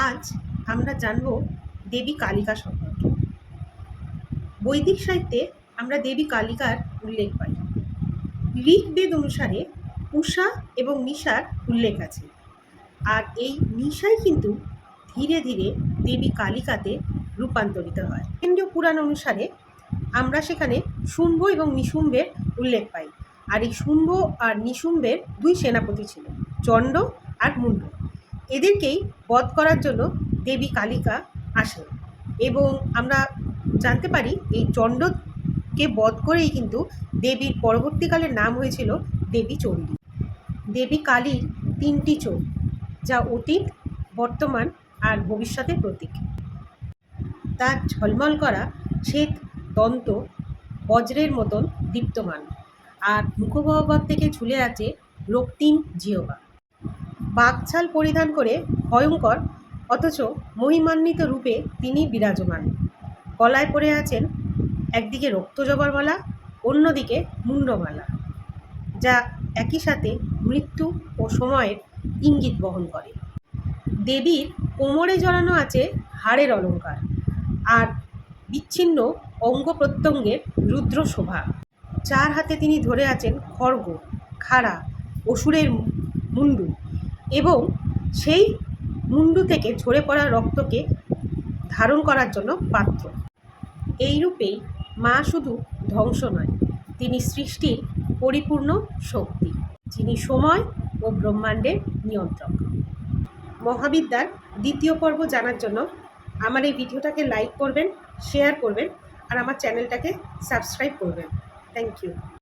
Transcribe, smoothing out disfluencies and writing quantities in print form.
আজ আমরা জানব দেবী কালিকা সম্পর্কে। বৈদিক সাহিত্যে আমরা দেবী কালিকার উল্লেখ পাই। ঋগ্বেদ অনুসারে উষা এবং নিশার উল্লেখ আছে, আর এই নিশাই কিন্তু ধীরে ধীরে দেবী কালিকাতে রূপান্তরিত হয়। কেন্দ্রীয় পুরাণ অনুসারে আমরা সেখানে শুম্ভ এবং নিশুম্ভের উল্লেখ পাই। আর এই শুম্ভ আর নিশুম্ভের দুই সেনাপতি ছিল, চণ্ড আর মুণ্ড। এদেরকেই বধ করার জন্য দেবী কালিকা আসেন, এবং আমরা জানতে পারি এই চণ্ডকে বধ করেই কিন্তু দেবীর পরবর্তীকালে নাম হয়েছিল দেবী চণ্ডী। দেবী কালীর তিনটি চোখ, যা অতীত, বর্তমান আর ভবিষ্যতের প্রতীক। তার ঝলমল করা শ্বেত দন্ত বজ্রের মতন দীপ্তমান, আর মুখগহ্বর থেকে ঝুলে আছে রক্তিম জিহ্বা। বাঘছাল পরিধান করে ভয়ঙ্কর অথচ মহিমান্বিত রূপে তিনি বিরাজমান। গলায় পরে আছেন একদিকে রক্তজবার মালা, অন্যদিকে মুন্ডমালা, যা একই সাথে মৃত্যু ও সময়ের ইঙ্গিত বহন করে। দেবীর কোমরে জড়ানো আছে হাড়ের অলঙ্কার আর বিচ্ছিন্ন অঙ্গ প্রত্যঙ্গের রুদ্র শোভা। চার হাতে তিনি ধরে আছেন খড়গ, খাড়া, অসুরের মুন্ডু, এবং সেই মুন্ডু থেকে ঝরে পড়া রক্তকে ধারণ করার জন্য পাত্র। এই রূপেই মা শুধু ধ্বংস নয়, তিনি সৃষ্টির পরিপূর্ণ শক্তি, যিনি সময় ও ব্রহ্মাণ্ডের নিয়ন্ত্রক। মহাবিদ্যার দ্বিতীয় পর্ব জানার জন্য আমার এই ভিডিওটাকে লাইক করবেন, শেয়ার করবেন, আর আমার চ্যানেলটাকে সাবস্ক্রাইব করবেন। Thank you.